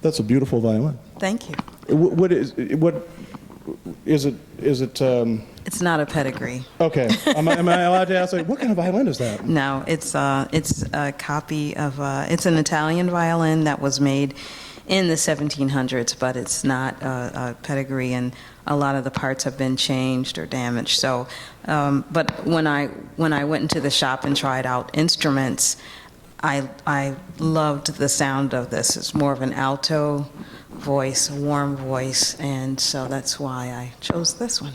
That's a beautiful violin. Thank you. What is it? It's not a pedigree. Okay. Am I allowed to ask, like, what kind of violin is that? No, it's a copy of it's an Italian violin that was made in the 1700s, but it's not a pedigree, and a lot of the parts have been changed or damaged. So, but when I went into the shop and tried out instruments, I loved the sound of this. It's more of an alto voice, a warm voice, and so that's why I chose this one.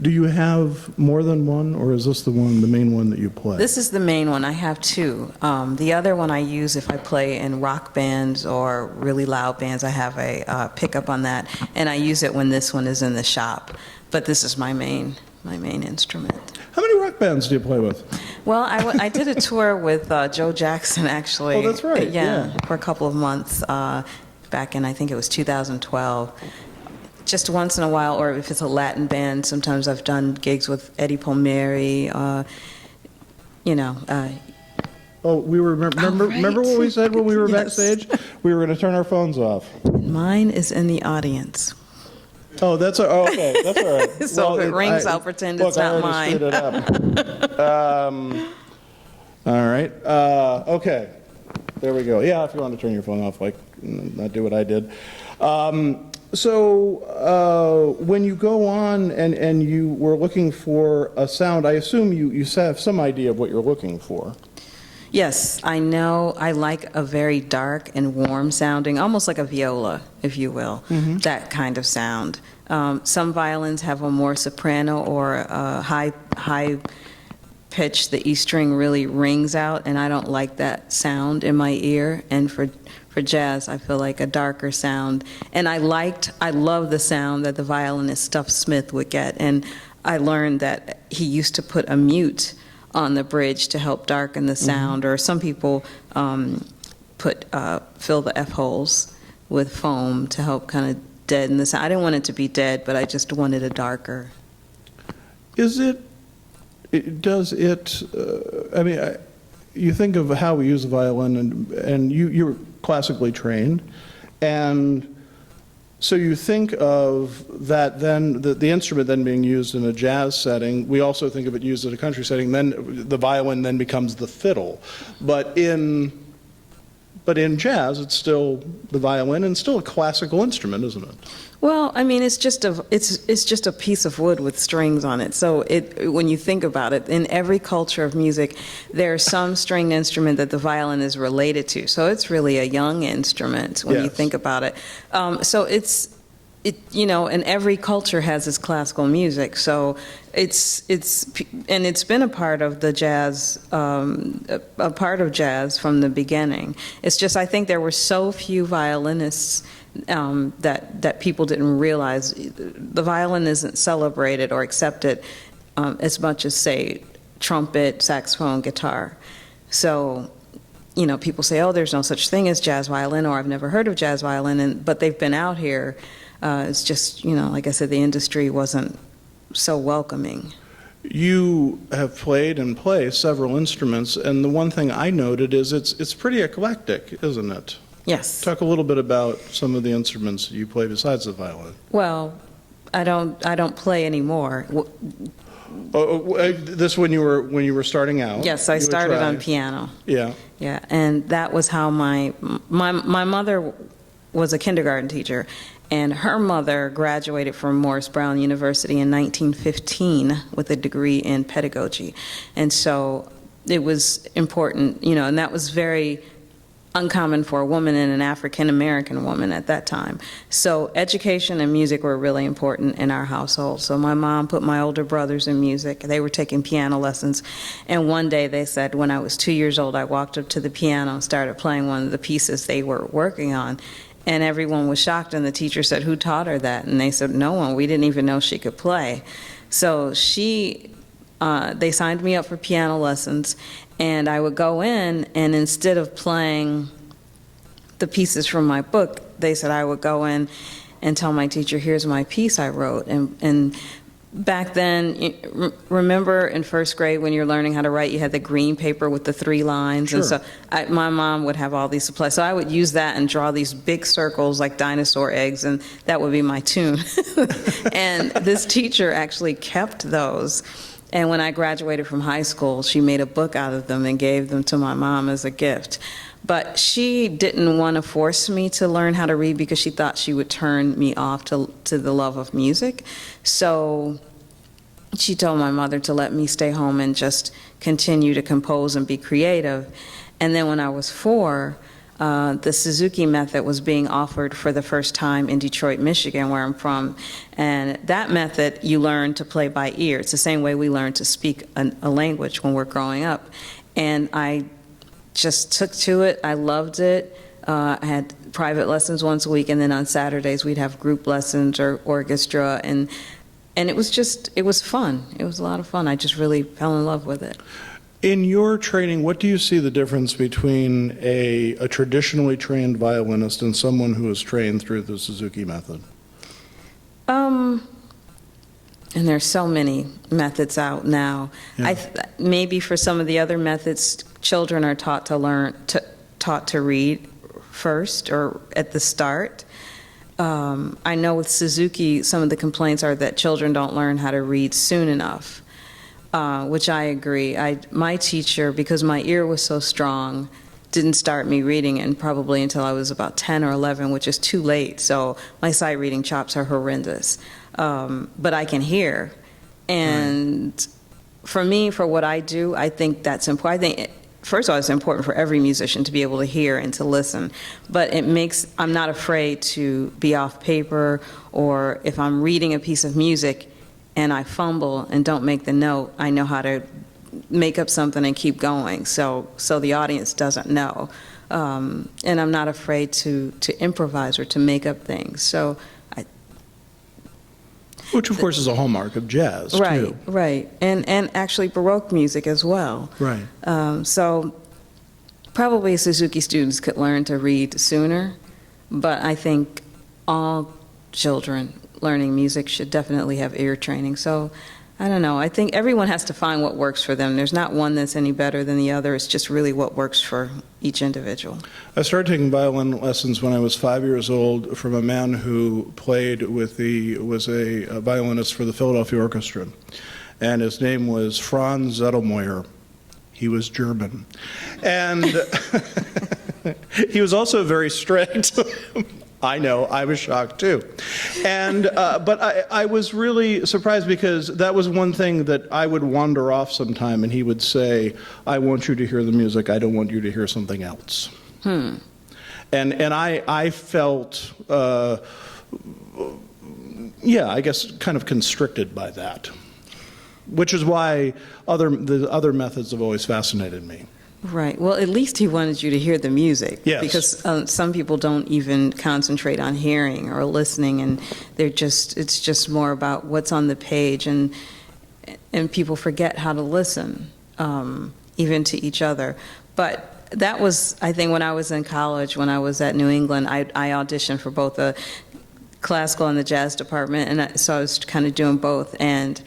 Do you have more than one, or is this the main one that you play? This is the main one. I have two. The other one I use if I play in rock bands or really loud bands. I have a pickup on that, and I use it when this one is in the shop. But this is my main instrument. How many rock bands do you play with? Well, I did a tour with Joe Jackson, actually. Oh, that's right. Yeah, for a couple of months back in, I think it was 2012. Just once in a while, or if it's a Latin band, sometimes I've done gigs with Eddie Palmieri, you know. Oh, we were, remember what we said when we were Yes. backstage? We were going to turn our phones off. Mine is in the audience. Oh, okay, that's all right. So if it rings, I'll pretend it's not mine. Look, I already screwed it up. All right, okay, there we go. Yeah, if you want to turn your phone off, like, not do what I did. So when you go on and you were looking for a sound, I assume you have some idea of what you're looking for. Yes, I know. I like a very dark and warm sounding, almost like a viola, if you will, that kind of sound. Some violins have a more soprano or a high pitch. The E string really rings out, and I don't like that sound in my ear. And for jazz, I feel like a darker sound. And I love the sound that the violinist Stuff Smith would get. And I learned that he used to put a mute on the bridge to help darken the sound, or some people fill the F holes with foam to help kind of deaden the sound. I didn't want it to be dead, but I just wanted it darker. I mean, you think of how we use the violin, and you're classically trained, and so you think of that then, the instrument then being used in a jazz setting. We also think of it used in a country setting. Then the violin then becomes the fiddle. But in jazz, it's still the violin, and still a classical instrument, isn't it? Well, I mean, it's just a piece of wood with strings on it. So when you think about it, in every culture of music, there's some stringed instrument that the violin is related to. So it's really a young instrument when you think about it. So and every culture has its classical music. So it's been a part of the jazz, a part of jazz from the beginning. It's just, I think there were so few violinists that people didn't realize the violin isn't celebrated or accepted as much as, say, trumpet, saxophone, guitar. So, people say, oh, there's no such thing as jazz violin, or I've never heard of jazz violin, but they've been out here. It's just, like I said, the industry wasn't so welcoming. You have played and play several instruments, and the one thing I noted is it's pretty eclectic, isn't it? Yes. Talk a little bit about some of the instruments you play besides the violin. Well, I don't play anymore. This when you were starting out? Yes, I started on piano. Yeah. Yeah, and that was how my mother was a kindergarten teacher, and her mother graduated from Morris Brown University in 1915 with a degree in pedagogy. And so it was important, and that was very uncommon for a woman and an African-American woman at that time. So education and music were really important in our household. So my mom put my older brothers in music. They were taking piano lessons. And one day they said, when I was 2 years old, I walked up to the piano and started playing one of the pieces they were working on. And everyone was shocked, and the teacher said, who taught her that? And they said, no one. We didn't even know she could play. So they signed me up for piano lessons, and I would go in, and instead of playing the pieces from my book, they said I would go in and tell my teacher, here's my piece I wrote. And Back then, remember in first grade when you're learning how to write, you had the green paper with the 3 lines? Sure. And so my mom would have all these supplies. So I would use that and draw these big circles like dinosaur eggs, and that would be my tune. And this teacher actually kept those. And when I graduated from high school, she made a book out of them and gave them to my mom as a gift. But she didn't want to force me to learn how to read because she thought she would turn me off to the love of music. So she told my mother to let me stay home and just continue to compose and be creative. And then when I was 4, the Suzuki method was being offered for the first time in Detroit, Michigan, where I'm from. And that method, you learn to play by ear. It's the same way we learn to speak a language when we're growing up. And I just took to it. I loved it. I had private lessons once a week, and then on Saturdays we'd have group lessons or orchestra, and it was fun. It was a lot of fun. I just really fell in love with it. In your training, what do you see the difference between a traditionally trained violinist and someone who is trained through the Suzuki method? And there's so many methods out now. Yeah. Maybe for some of the other methods, children are taught to read first or at the start. I know with Suzuki, some of the complaints are that children don't learn how to read soon enough, which I agree. My teacher, because my ear was so strong, didn't start me reading and probably until I was about 10 or 11, which is too late. So my sight reading chops are horrendous. But I can hear. And for me, for what I do, I think that's important. I think, first of all, it's important for every musician to be able to hear and to listen. But I'm not afraid to be off paper, or if I'm reading a piece of music and I fumble and don't make the note, I know how to make up something and keep going, so the audience doesn't know. And I'm not afraid to improvise or to make up things. So Which, of course, is a hallmark of jazz, too. Right, and actually Baroque music as well. Right. So probably Suzuki students could learn to read sooner, but I think all children learning music should definitely have ear training. So I don't know. I think everyone has to find what works for them. There's not one that's any better than the other. It's just really what works for each individual. I started taking violin lessons when I was 5 years old from a man who was a violinist for the Philadelphia Orchestra, and his name was Franz Zettelmeier. He was German, and he was also very strict. I know, I was shocked too. And, but I was really surprised because that was one thing that I would wander off sometime and he would say, I want you to hear the music, I don't want you to hear something else. And I felt, I guess kind of constricted by that, which is why the other methods have always fascinated me. Right. Well, at least he wanted you to hear the music. Yes. Because some people don't even concentrate on hearing or listening, and it's just more about what's on the page, and people forget how to listen, even to each other. But that was, I think, when I was in college, when I was at New England, I auditioned for both the classical and the jazz department, and so I was kind of doing both. And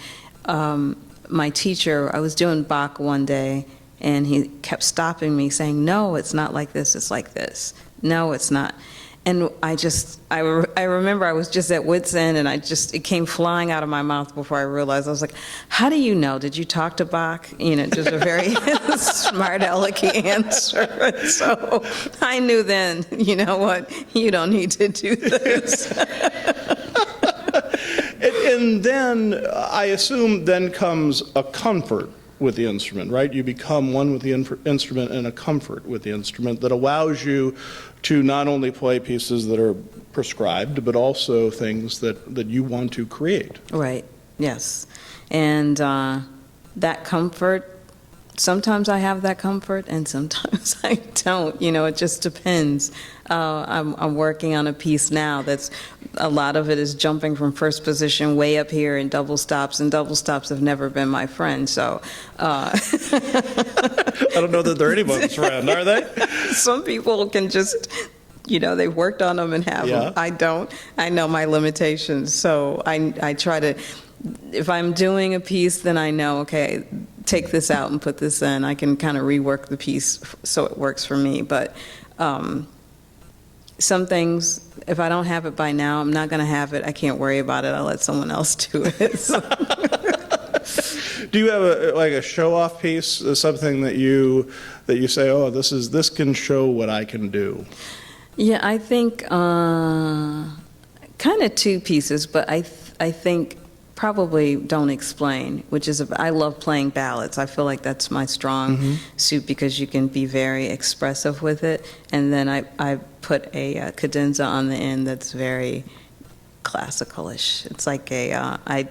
my teacher, I was doing Bach one day, and he kept stopping me saying, no, it's not like this, it's like this. No, it's not. And I remember I was just at wit's end, and it came flying out of my mouth before I realized. I was like, how do you know? Did you talk to Bach? Just a very smart alecky answer. So I knew then, you know what, you don't need to do this. And then, I assume, then comes a comfort with the instrument, right? You become one with the instrument and a comfort with the instrument that allows you to not only play pieces that are prescribed, but also things that you want to create. Right, yes. And that comfort, sometimes I have that comfort and sometimes I don't. It just depends. I'm working on a piece now that's, a lot of it is jumping from first position way up here in double stops, and double stops have never been my friend, so. I don't know that they're anyone's friend, are they? Some people can just, they've worked on them and have them. I don't. I know my limitations, so I try to if I'm doing a piece, then I know, okay, take this out and put this in. I can kind of rework the piece so it works for me. But some things, if I don't have it by now, I'm not going to have it. I can't worry about it. I'll let someone else do it. So. Do you have a show-off piece, something that you say, oh, this can show what I can do? Yeah, I think kind of two pieces, but I think probably Don't Explain, which is, I love playing ballads. I feel like that's my strong suit because you can be very expressive with it. And then I put a cadenza on the end that's very classical-ish. It's like I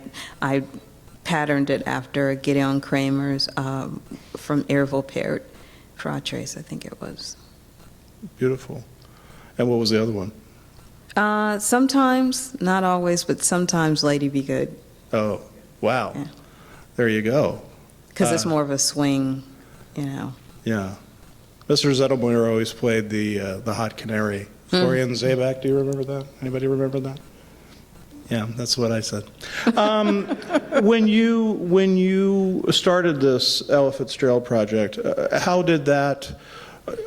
patterned it after Gideon Kramer's from Ervil Fratres, I think it was. Beautiful. And what was the other one? Sometimes, not always, but sometimes Lady Be Good. Oh, wow. Yeah. There you go. Because it's more of a swing, you know. Yeah. Mr. Zettelmeyer always played the Hot Canary. Florian Zabak, do you remember that? Anybody remember that? Yeah, that's what I said. When you started this Ella Fitzgerald project, how did that?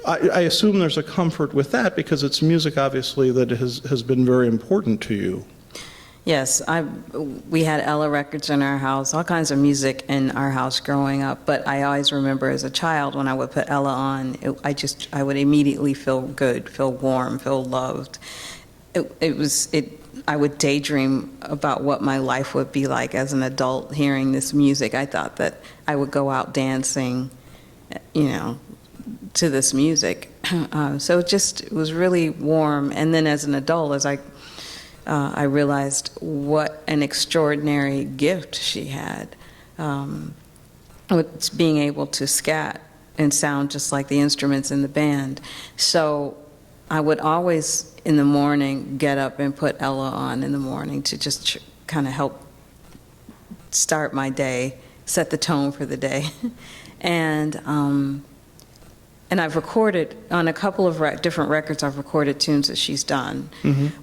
I assume there's a comfort with that because it's music, obviously, that has been very important to you. Yes, we had Ella records in our house, all kinds of music in our house growing up. But I always remember as a child when I would put Ella on, I would immediately feel good, feel warm, feel loved. I would daydream about what my life would be like as an adult hearing this music. I thought that I would go out dancing, you know, to this music. So it was really warm. And then as an adult, as I realized what an extraordinary gift she had, with being able to scat and sound just like the instruments in the band. So I would always, in the morning, get up and put Ella on in the morning to just kind of help start my day, set the tone for the day. And I've recorded, on a couple of different records, I've recorded tunes that she's done.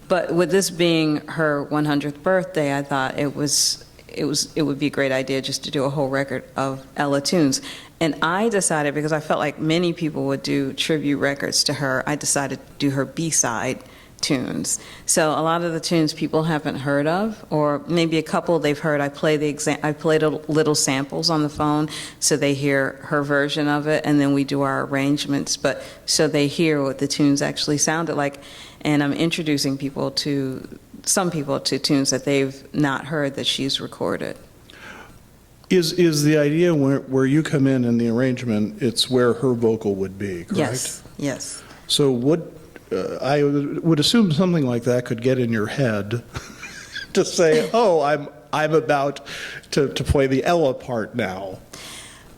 But with this being her 100th birthday, I thought it would be a great idea just to do a whole record of Ella tunes. And I decided, because I felt like many people would do tribute records to her, I decided to do her B-side tunes. So a lot of the tunes people haven't heard of, or maybe a couple they've heard. I played little samples on the phone so they hear her version of it, and then we do our arrangements, but so they hear what the tunes actually sounded like. And I'm introducing some people to tunes that they've not heard that she's recorded. Is the idea where you come in the arrangement, it's where her vocal would be, correct? Yes. So I would assume something like that could get in your head to say, oh, I'm about to play the Ella part now.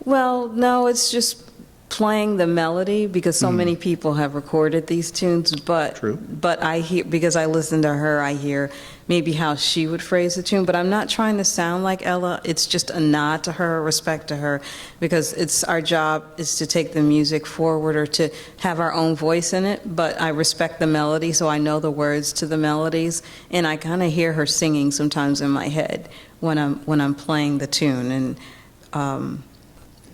Well, no, it's just playing the melody, because so many people have recorded these tunes, but True. But I hear, because I listen to her, I hear maybe how she would phrase the tune, but I'm not trying to sound like Ella. It's just a nod to her, respect to her, because it's our job is to take the music forward or to have our own voice in it, but I respect the melody, so I know the words to the melodies, and I kind of hear her singing sometimes in my head when I'm playing the tune, and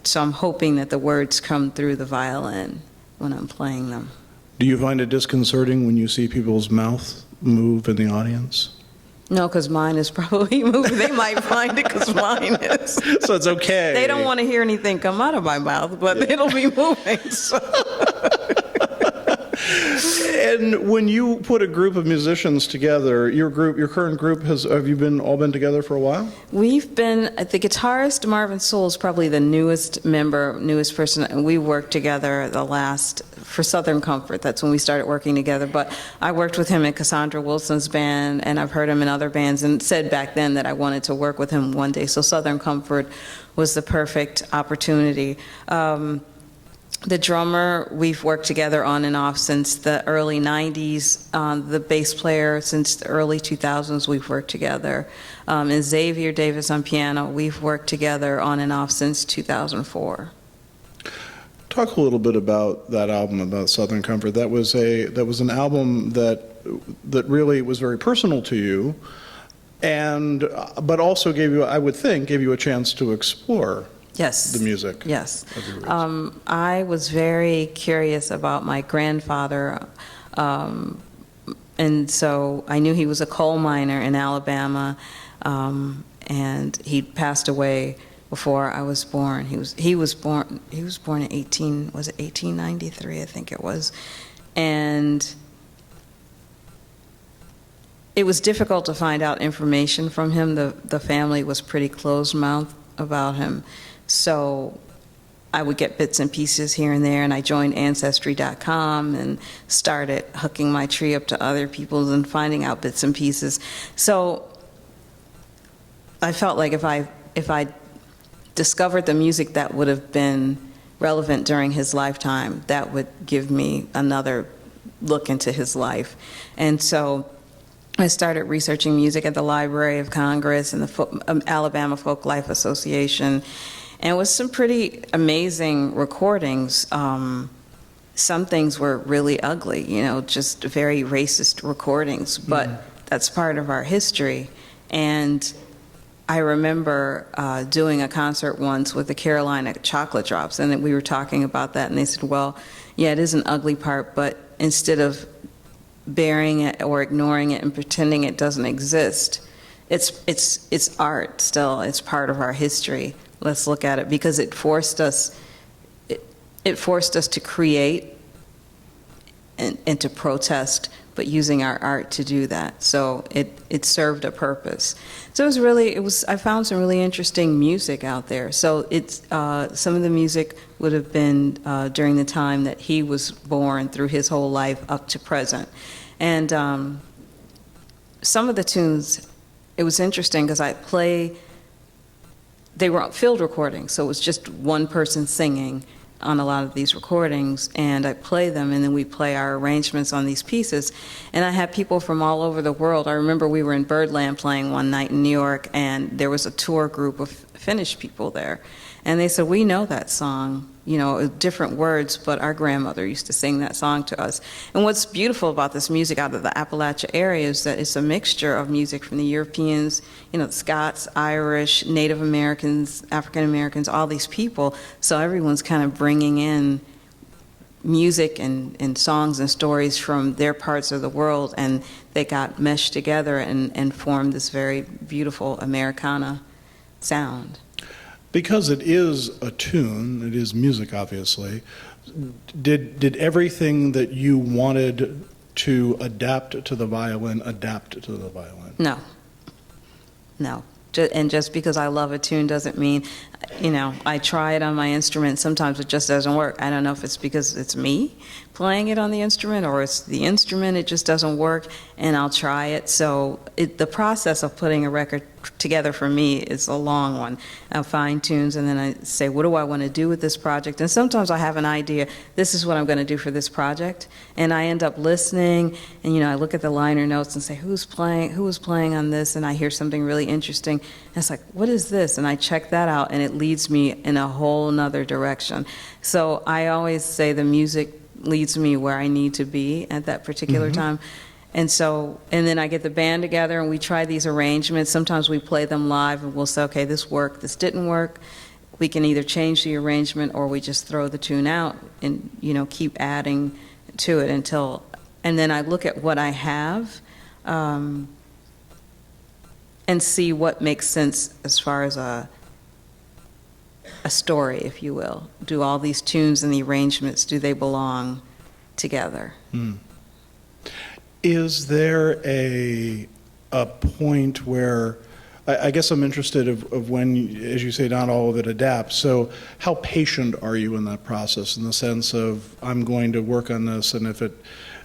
so I'm hoping that the words come through the violin when I'm playing them. Do you find it disconcerting when you see people's mouths move in the audience? No, because mine is probably moving. They might find it because mine is. So it's okay. They don't want to hear anything come out of my mouth, but it'll be moving. So. And when you put a group of musicians together, your current group, have you all been together for a while? We've been, the guitarist Marvin Sewell is probably the newest person, and we worked together for Southern Comfort. That's when we started working together, but I worked with him in Cassandra Wilson's band, and I've heard him in other bands, and said back then that I wanted to work with him one day, so Southern Comfort was the perfect opportunity. The drummer, we've worked together on and off since the early 90s. The bass player, since the early 2000s, we've worked together. And Xavier Davis on piano, we've worked together on and off since 2004. Talk a little bit about that album, about Southern Comfort. That was an album that really was very personal to you. and but also gave you, I would think, gave you a chance to explore Yes. the music. Yes. Of your roots. I was very curious about my grandfather, and so I knew he was a coal miner in Alabama, and he passed away before I was born. He was born in 1893, I think it was, and it was difficult to find out information from him. The family was pretty closed-mouthed about him. So I would get bits and pieces here and there, and I joined Ancestry.com and started hooking my tree up to other people's and finding out bits and pieces. So I felt like if I discovered the music that would have been relevant during his lifetime, that would give me another look into his life. And so I started researching music at the Library of Congress and the Alabama Folk Life Association, and it was some pretty amazing recordings. Some things were really ugly, just very racist recordings, but that's part of our history. And I remember doing a concert once with the Carolina Chocolate Drops, and we were talking about that, and they said, well, yeah, it is an ugly part, but instead of burying it or ignoring it and pretending it doesn't exist, it's art still. It's part of our history. Let's look at it, because it forced us to create and to protest, but using our art to do that. So it served a purpose. So I found some really interesting music out there. So some of the music would have been during the time that he was born, through his whole life up to present. And some of the tunes, it was interesting because they were field recordings, so it was just one person singing on a lot of these recordings, and I play them, and then we play our arrangements on these pieces. And I had people from all over the world. I remember we were in Birdland playing one night in New York, and there was a tour group of Finnish people there, and they said, we know that song, different words, but our grandmother used to sing that song to us. And what's beautiful about this music out of the Appalachia area is that it's a mixture of music from the Europeans, the Scots, Irish, Native Americans, African Americans, all these people. So everyone's kind of bringing in music and songs and stories from their parts of the world, and they got meshed together and formed this very beautiful Americana sound. Because it is a tune, it is music, obviously, did everything that you wanted to adapt to the violin adapt to the violin? No. And just because I love a tune doesn't mean, I try it on my instrument. Sometimes it just doesn't work. I don't know if it's because it's me playing it on the instrument or it's the instrument, it just doesn't work, and I'll try it. So the process of putting a record together for me is a long one. I find tunes and then I say, what do I want to do with this project? And sometimes I have an idea, this is what I'm going to do for this project, and I end up listening, and I look at the liner notes and say, who was playing on this, and I hear something really interesting, and it's like, what is this? And I check that out, and it leads me in a whole nother direction. So I always say the music leads me where I need to be at that particular time. And then I get the band together and we try these arrangements. Sometimes we play them live and we'll say, okay, this worked, this didn't work. We can either change the arrangement or we just throw the tune out and, keep adding to it and then I look at what I have and see what makes sense as far as a story, if you will. Do all these tunes and the arrangements, do they belong together? Is there a point where, I guess I'm interested of when, as you say, not all of it adapts, so how patient are you in that process, in the sense of, I'm going to work on this, and if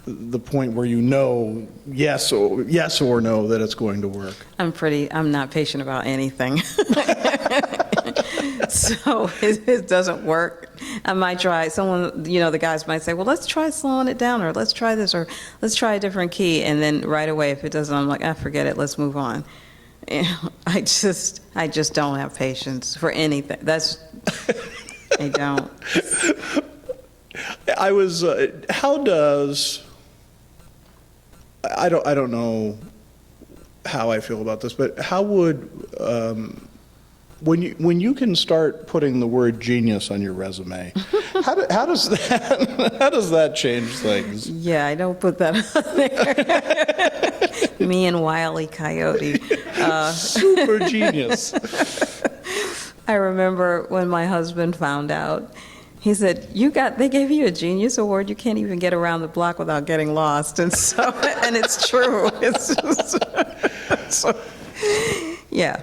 the point where yes or no that it's going to work? I'm not patient about anything. So it doesn't work. I might try, the guys might say, well, let's try slowing it down, or let's try this, or let's try a different key. And then right away, if it doesn't, I'm like, forget it, let's move on. I just don't have patience for anything. I don't. I don't know how I feel about this, but how would, when you can start putting the word genius on your resume, how does that change things? Yeah, I don't put that on there. Me and Wile E. Coyote. Super genius. I remember when my husband found out, he said, they gave you a genius award, you can't even get around the block without getting lost. And so, and it's true. It's just, so, yeah.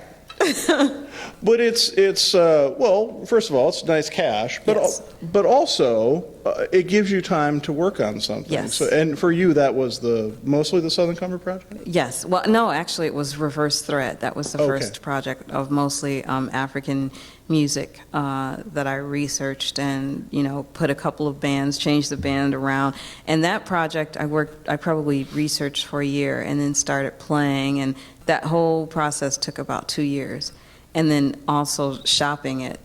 But it's well, first of all, it's nice cash, but Yes. but also it gives you time to work on something. Yes. So, and for you, that was mostly the Southern Comfort Project? Yes. Well, no, actually, it was Reverse Thread. That was the Okay. first project of mostly African music that I researched and, put a couple of bands, changed the band around. And that project, I probably researched for a year and then started playing. And that whole process took about 2 years. And then also shopping it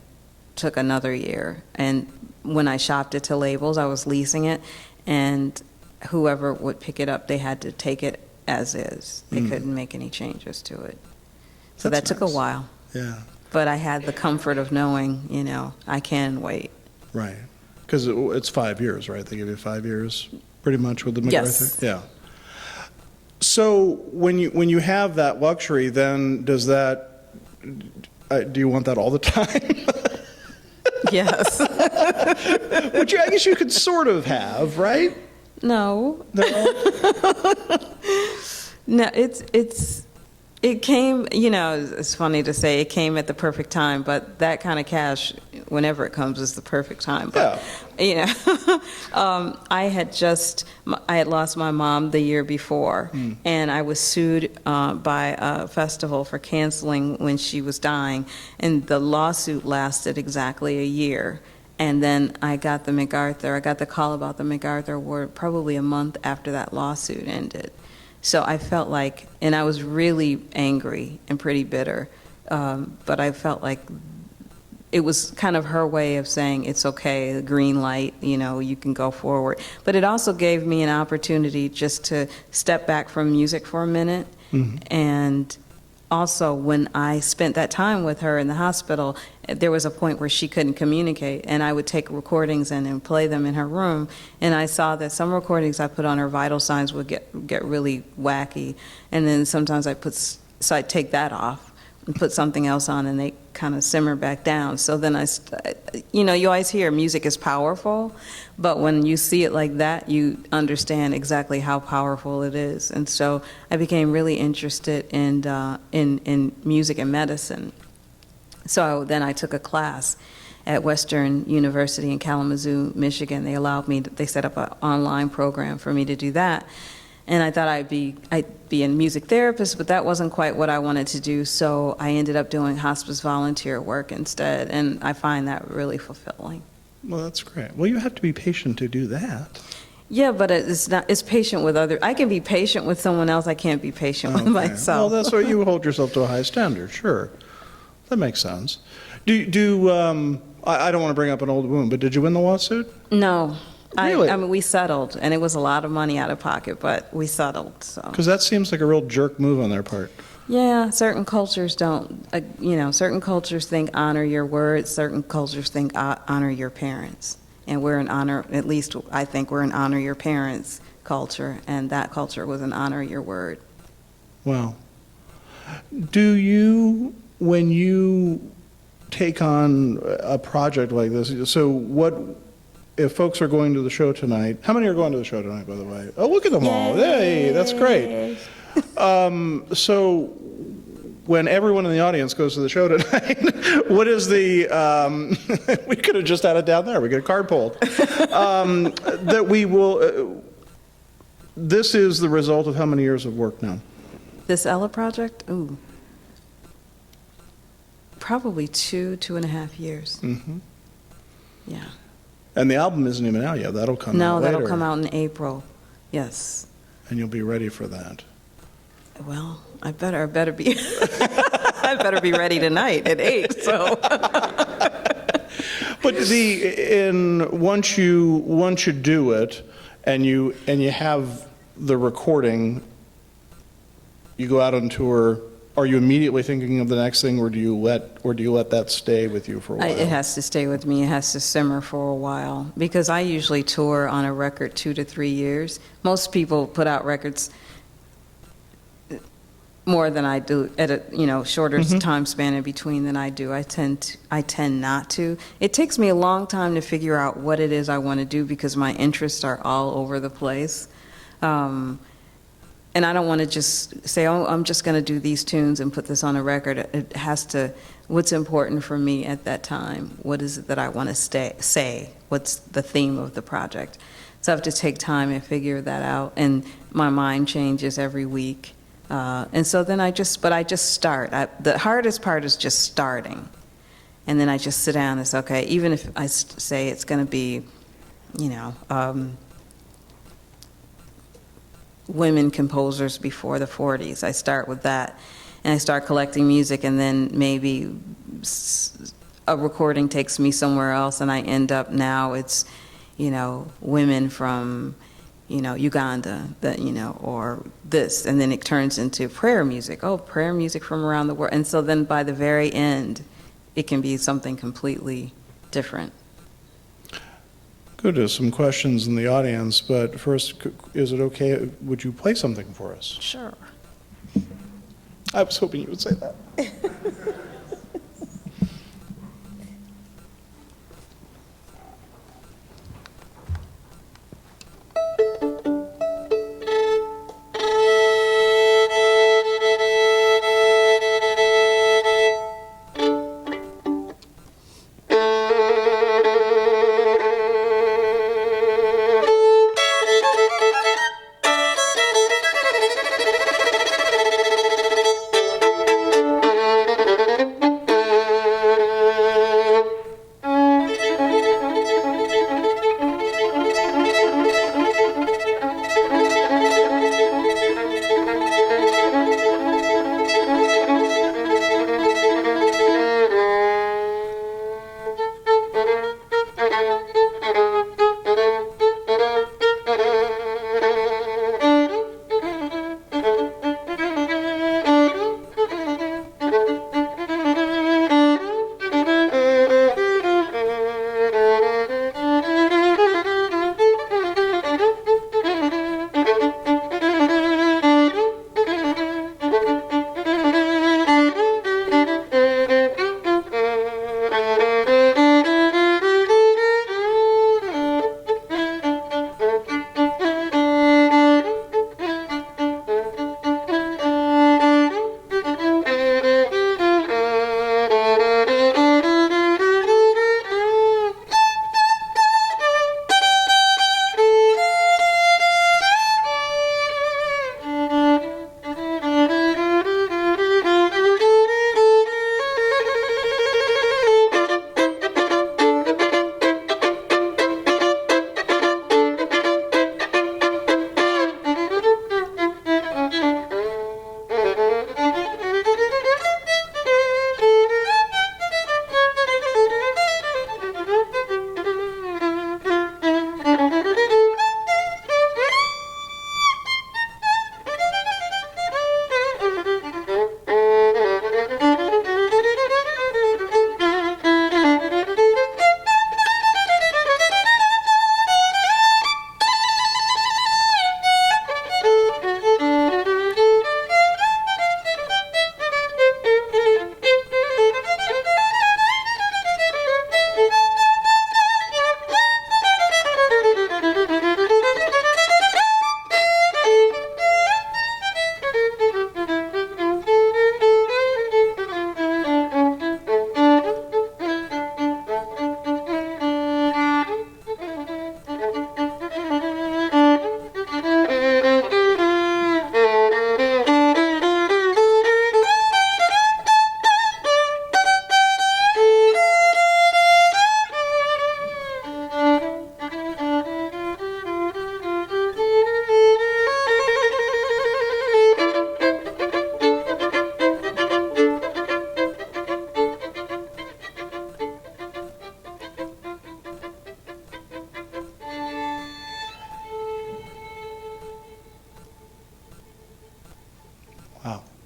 took another year. And when I shopped it to labels, I was leasing it. And whoever would pick it up, they had to take it as is. They couldn't make any changes to it. So That's that took a nice. while. Yeah. But I had the comfort of knowing, I can wait. Right. Because it's 5 years, right? They give you 5 years, pretty much, with the MacArthur. Yes. Yeah. So when you have that luxury, then does that? Do you want that all the time? Yes. Which I guess you could sort of have, right? No. No? No, it came, it's funny to say it came at the perfect time, but that kind of cash, whenever it comes, is the perfect time. But, I had lost my mom the year before, and I was sued by a festival for canceling when she was dying, and the lawsuit lasted exactly a year. And then I got the call about the MacArthur Award probably a month after that lawsuit ended. So I felt like, and I was really angry and pretty bitter, but I felt like it was kind of her way of saying, it's okay, the green light, you can go forward. But it also gave me an opportunity just to step back from music for a minute. And also, when I spent that time with her in the hospital, there was a point where she couldn't communicate, and I would take recordings and play them in her room, and I saw that some recordings I put on her vital signs would get really wacky, and then sometimes so I'd take that off and put something else on, and they kind of simmer back down. So then you always hear music is powerful, but when you see it like that, you understand exactly how powerful it is. And so I became really interested in music and medicine. So then I took a class at Western University in Kalamazoo, Michigan. They set up an online program for me to do that. And I thought I'd be a music therapist, but that wasn't quite what I wanted to do. So I ended up doing hospice volunteer work instead, and I find that really fulfilling. Well, that's great. Well, you have to be patient to do that. Yeah, but it's patient with other. I can be patient with someone else. I can't be patient with myself. Well, that's why you hold yourself to a high standard. Sure, that makes sense. I don't want to bring up an old wound, but did you win the lawsuit? No. Really? I mean, we settled, and it was a lot of money out of pocket, but we settled. So. Because that seems like a real jerk move on their part. Yeah, certain cultures don't. Certain cultures think honor your words. Certain cultures think honor your parents. And we're an honor. At least I think we're an honor your parents culture, and that culture was an honor your word. Wow. Do you, when you take on a project like this, so what? If folks are going to the show tonight, how many are going to the show tonight, by the way? Oh, look at them all. Hey, that's great. So when everyone in the audience goes to the show tonight, what is the, we could have just had it down there. We get a card pulled. That we will, this is the result of how many years of work now? This Ella project? Ooh. Probably 2.5 years. Mm-hmm. Yeah. And the album isn't even out yet. That'll come out later. No, that'll come out in April. Yes. And you'll be ready for that. Well, I better be I better be ready tonight at 8. So. But once you do it and you have the recording, you go out on tour, are you immediately thinking of the next thing, or do you let that stay with you for a while? It has to stay with me. It has to simmer for a while, because I usually tour on a record 2 to 3 years. Most people put out records more than I do at a shorter time span in between than I do. I tend not to. It takes me a long time to figure out what it is I want to do, because my interests are all over the place. And I don't want to just say, oh, I'm just going to do these tunes and put this on a record. It has to, what's important for me at that time? What is it that I want to say? What's the theme of the project? So I have to take time and figure that out. And my mind changes every week. And so then I just start. The hardest part is just starting. And then I just sit down and say, okay, even if I say it's going to be, women composers before the 40s. I start with that, and I start collecting music, and then maybe a recording takes me somewhere else, and I end up now it's, women from, Uganda, or this, and then it turns into prayer music. Oh, prayer music from around the world. And so then by the very end, it can be something completely different. Go to some questions in the audience, but first, is it okay, would you play something for us? Sure. I was hoping you would say that. Wow.